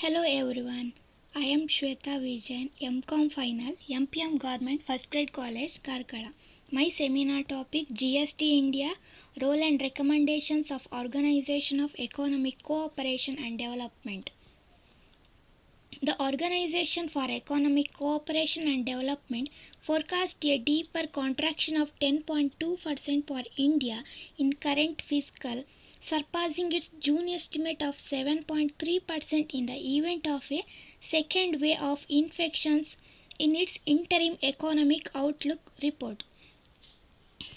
Hello everyone, I am Shweta Vijayan, MCom Final, MPM Government First Grade College, Karkala. My seminar topic Gst India, Role and Recommendations of Organization of Economic Cooperation and Development. The Organization for Economic Cooperation and Development forecast a deeper contraction of 10.2% for India in current fiscal, surpassing its June estimate of 7.3% in the event of a second wave of infections in its interim economic outlook report.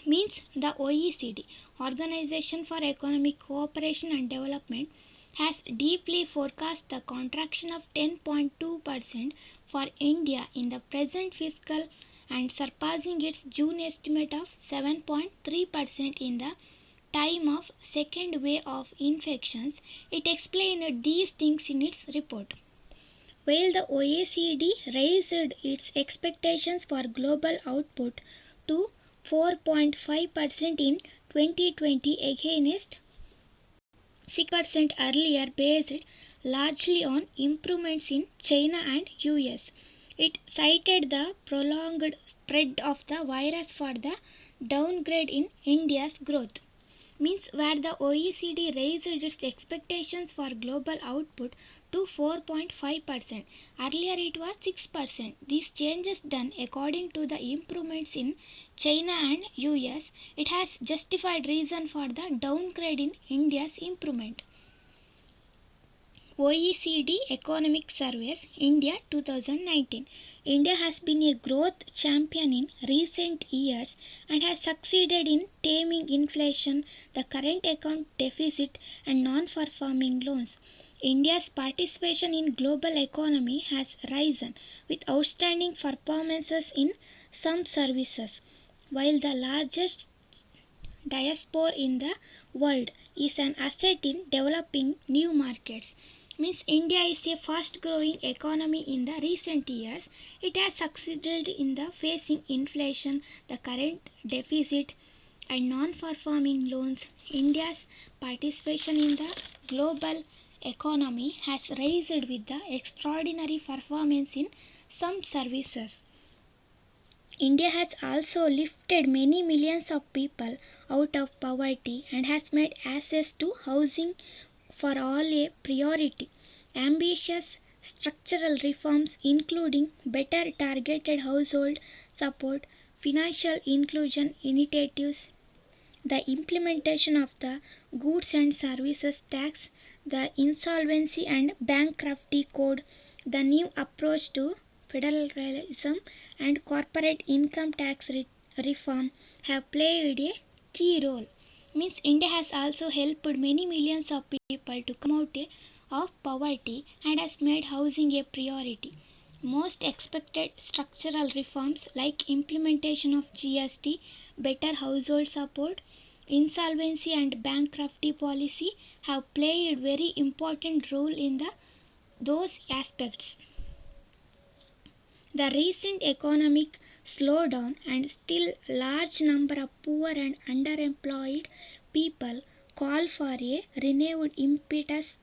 Means the OECD, Organization for Economic Cooperation and Development, has deeply forecast the contraction of 10.2% for India in the present fiscal and surpassing its June estimate of 7.3% in the time of second wave of infections. It explained these things in its report. While the OECD raised its expectations for global output to 4.5% in 2020 against 6% earlier, based largely on improvements in China and US. It cited the prolonged spread of the virus for the downgrade in India's growth. Means where the OECD raised its expectations for global output to 4.5%. Earlier it was 6%. These changes done according to the improvements in China and US. It has justified reason for the downgrade in India's improvement. OECD Economic Surveys India 2019. India has been a growth champion in recent years and has succeeded in taming inflation, the current account deficit, and non-performing loans. India's participation in global economy has risen with outstanding performances in some services. While the largest diaspora in the world is an asset in developing new markets. Means India is a fast growing economy in the recent years. It has succeeded in the facing inflation, the current deficit, and non-performing loans. India's participation in the global economy has raised with the extraordinary performance in some services. India has also lifted many millions of people out of poverty and has made access to housing for all a priority. Ambitious structural reforms, including better targeted household support, financial inclusion initiatives, the implementation of the Goods and Services Tax, the Insolvency and Bankruptcy Code, the new approach to federalism, and corporate income tax reform have played a key role. Means India has also helped many millions of people to come out of poverty and has made housing a priority. Most expected structural reforms like implementation of GST, better household support, insolvency and bankruptcy policy have played very important role in those aspects. The recent economic slowdown and still large number of poor and underemployed people call for a renewed impetus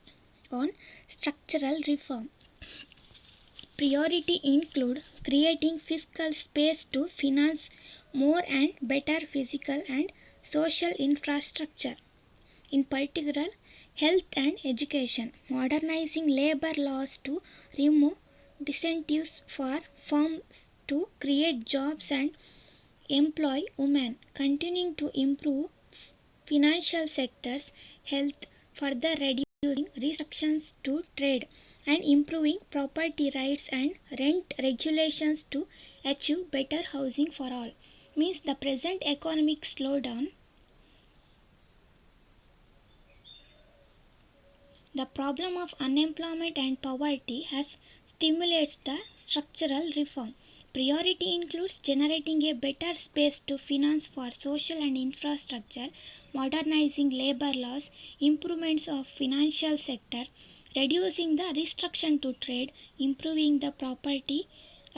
on structural reform. Priority include creating fiscal space to finance more and better physical and social infrastructure, in particular health and education, modernizing labor laws to remove disincentives for firms to create jobs and employ women, continuing to improve financial sector's health, further reducing restrictions to trade, and improving property rights and rent regulations to achieve better housing for all. Means the present economic slowdown, the problem of unemployment and poverty has stimulates the structural reform. Priority includes generating a better space to finance for social and infrastructure, modernizing labor laws, improvements of financial sector, reducing the restriction to trade, improving the property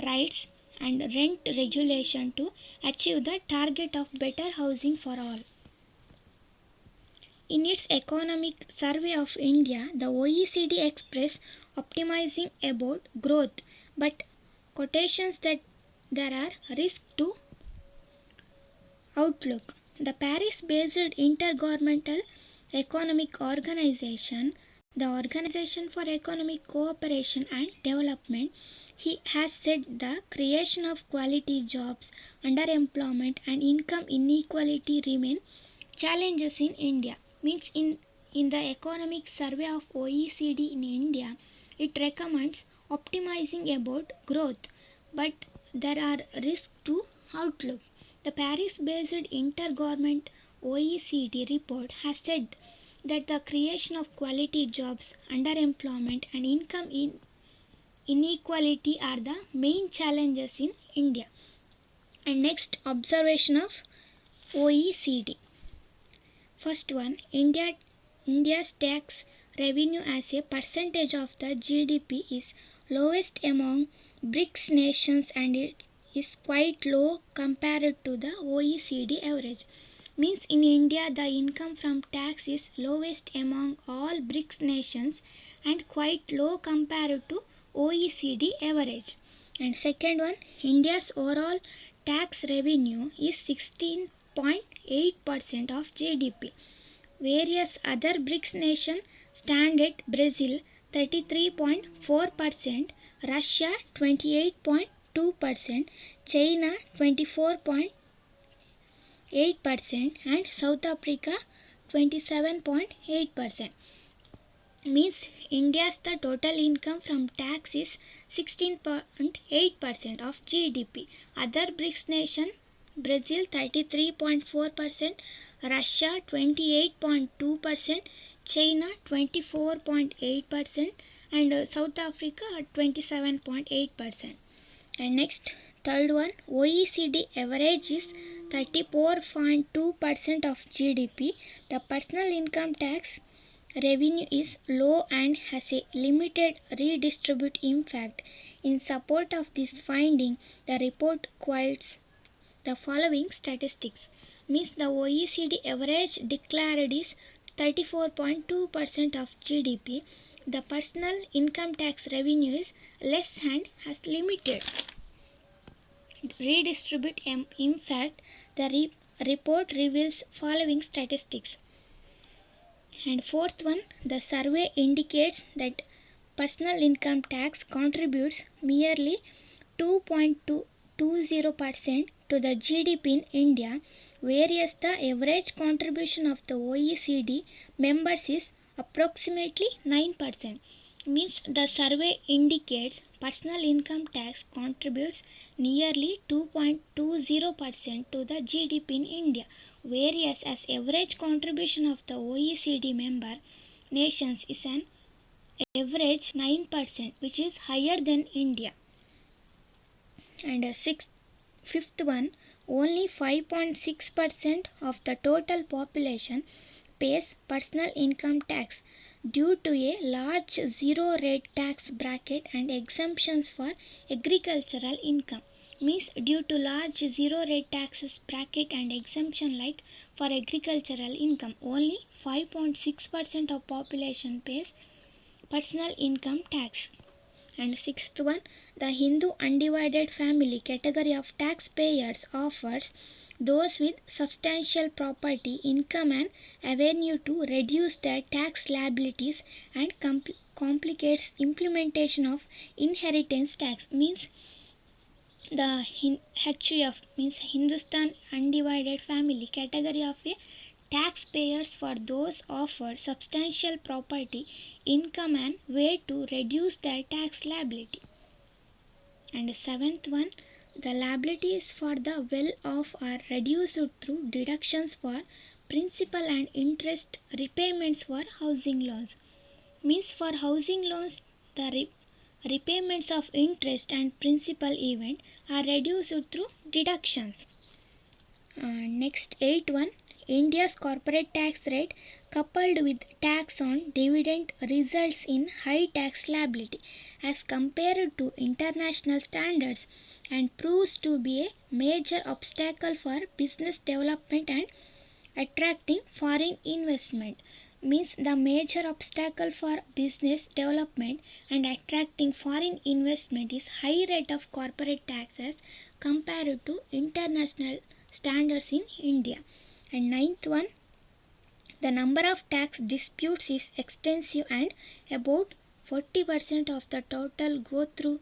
rights and rent regulation to achieve the target of better housing for all. In its economic survey of India, the OECD expressed optimism about growth, but quotations that there are risks to outlook. The Paris-based Intergovernmental Economic Organization, the Organization for Economic Cooperation and Development, he has said the creation of quality jobs, underemployment and income inequality remain challenges in India. Means in the economic survey of OECD in India, it recommends optimizing about growth, but there are risks to outlook. The Paris-based intergovernment OECD report has said that the creation of quality jobs, underemployment and income inequality are the main challenges in India. And next observation of OECD. First one, India's tax revenue as a percentage of the GDP is lowest among BRICS nations and it is quite low compared to the OECD average. Means in India the income from tax is lowest among all BRICS nations and quite low compared to OECD average. And second one, India's overall tax revenue is 16.8% of GDP. Various other BRICS nations stand at Brazil 33.4%, Russia 28.2%, China 24.8% and South Africa 27.8%. Means India's the total income from tax is 16.8% of GDP. Other BRICS nation, Brazil 33.4%, Russia 28.2%, China 24.8% and South Africa at 27.8%. And next, third one, OECD average is 34.2% of GDP. The personal income tax revenue is low and has a limited redistributive impact. In support of this finding, the report quotes the following statistics. Means the OECD average declared is 34.2% of GDP. The personal income tax revenue is less and has limited redistributive impact. The report reveals following statistics. And fourth one, the survey indicates that personal income tax contributes merely 2.20% to the GDP in India, whereas the average contribution of the OECD members is approximately 9%. Means the survey indicates personal income tax contributes nearly 2.20% to the GDP in India, whereas as average contribution of the OECD member nations is an average 9%, which is higher than India. And fifth one, only 5.6% of the total population pays personal income tax due to a large zero rate tax bracket and exemptions for agricultural income. Means due to large zero rate taxes bracket and exemption like for agricultural income, only 5.6% of population pays personal income tax. And sixth one, the Hindu undivided family category of taxpayers offers those with substantial property income an avenue to reduce their tax liabilities and complicates implementation of inheritance tax. Means the HUF means Hindustan undivided family category of a taxpayers for those offered substantial property income and way to reduce their tax liability. And seventh one, the liabilities for the well-off are reduced through deductions for principal and interest repayments for housing loans. Means for housing loans, the repayments of interest and principal event are reduced through deductions. Next, 8.1, India's corporate tax rate coupled with tax on dividend results in high tax liability as compared to international standards and proves to be a major obstacle for business development and Attracting foreign investment means the major obstacle for business development and attracting foreign investment is high rate of corporate taxes compared to international standards in India. And ninth one, the number of tax disputes is extensive and about 40% of the total go through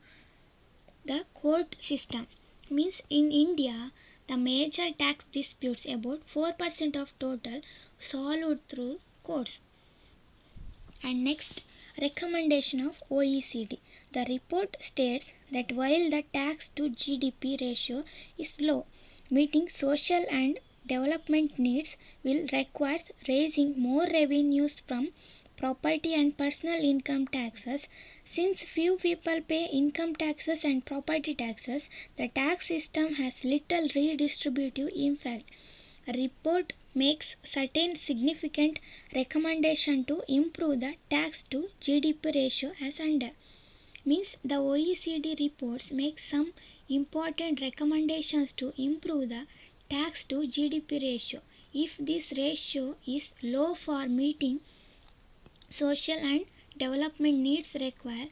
the court system. Means in India, the major tax disputes about 4% of total solved through courts. And next, recommendation of OECD. The report states that while the tax to GDP ratio is low, meeting social and development needs will require raising more revenues from property and personal income taxes. Since few people pay income taxes and property taxes, the tax system has little redistributive effect. A report makes certain significant recommendation to improve the tax to GDP ratio as under. Means the OECD reports make some important recommendations to improve the tax to GDP ratio. If this ratio is low for meeting social and development needs require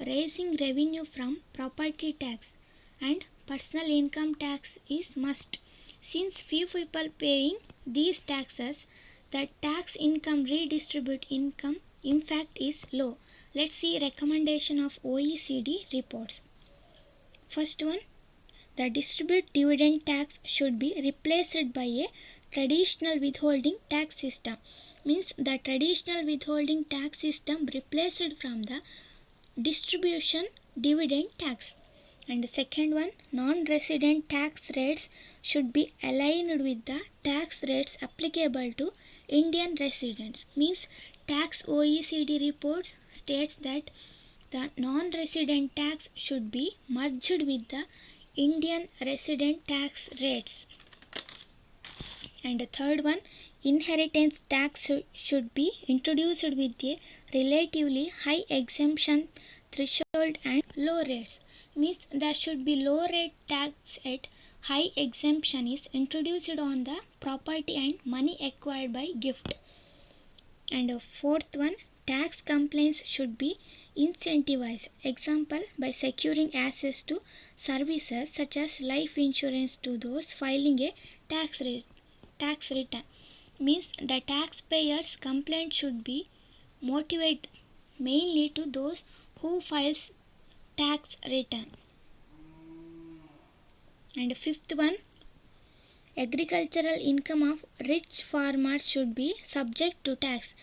raising revenue from property tax and personal income tax is must. Since few people paying these taxes, the tax income redistribute income impact is low. Let's see recommendation of OECD reports. First one, the distribute dividend tax should be replaced by a traditional withholding tax system. Means the traditional withholding tax system replaced from the distribution dividend tax. And the second one, non-resident tax rates should be aligned with the tax rates applicable to Indian residents. Means tax OECD reports states that the non-resident tax should be merged with the Indian resident tax rates. And the third one, inheritance tax should be introduced with a relatively high exemption threshold and low rates. Means there should be low rate tax at high exemption is introduced on the property and money acquired by gift. And the fourth one, tax complaints should be incentivized. Example, by securing access to services such as life insurance to those filing a tax return. Means the taxpayers' complaint should be motivated mainly to those who files tax return. And fifth one, agricultural income of rich farmers should be subject to tax.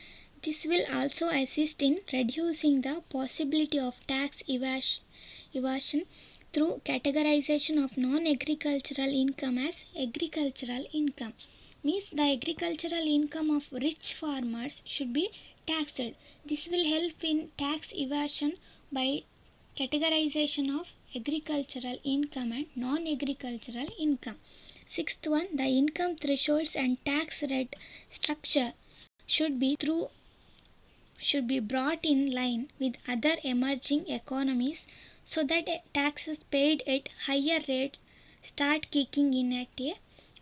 This will also assist in reducing the possibility of tax evasion through categorization of non-agricultural income as agricultural income. Means the agricultural income of rich farmers should be taxed. This will help in tax evasion by categorization of agricultural income and non-agricultural income. Sixth one, the income thresholds and tax rate structure should be brought in line with other emerging economies so that taxes paid at higher rates start kicking in at a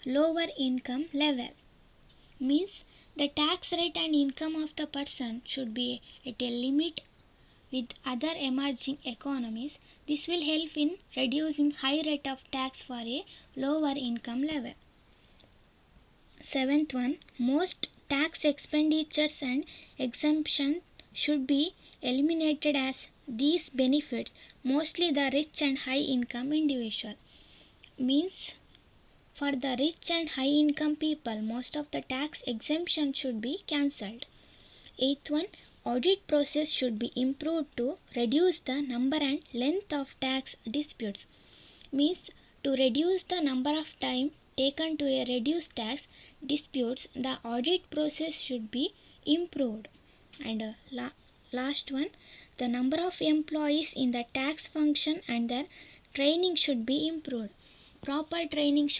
lower income level. Means the tax rate and income of the person should be at a limit with other emerging economies. This will help in reducing high rate of tax for a lower income level. Seventh one, most tax expenditures and exemptions should be eliminated as these benefits mostly the rich and high income individual. Means for the rich and high income people, most of the tax exemption should be cancelled. Eighth one, audit process should be improved to reduce the number and length of tax disputes. Means to reduce the number of time taken to a reduced tax disputes, the audit process should be improved. And last one, the number of employees in the tax function and their training should be improved. Proper training should